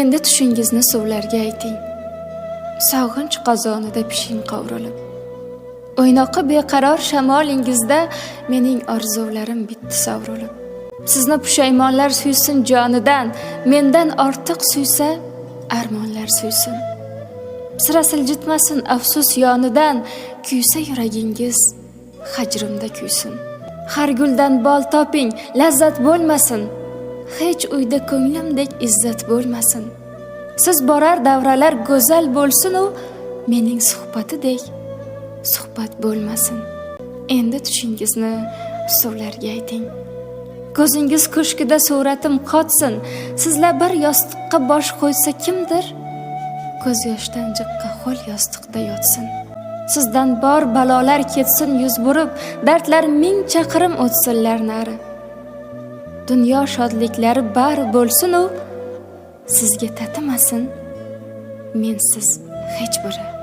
Endi tushingizni suvlarga ayting. Sog'inch qozonida pishing qovrilib. O'ynoqi beqaror shamolingizda mening orzularim bitdi sovrilib. Sizni pushaymonlar suysin jonidan, mendan ortiq suysa armonlar suysin. Sira siljitmasin afsus yonidan, kuysa yuragingiz hajrimda kuysin. Har guldan bol toping, lazzat bo'lmasin. Hech uyda ko'nglimdek izzat bo'lmasin. Siz borar davralar go'zal bo'lsin u mening suhbatidek suhbat bo'lmasin. Endi tushingizni suvlarga ayting. Ko'zingiz ko'shkida suratim qotsin. Sizlar bir yostiqqa bosh qo'ysa kimdir? Ko'z yoshdan jiqqa ho'l yostiqda yotsin. Sizdan bor balolar ketsin yuz burib, dardlar ming chaqirim o'tsinlar nari. Dunyo shodliklari bari bo'lsin u sizga tatimasin, mensiz hech biri.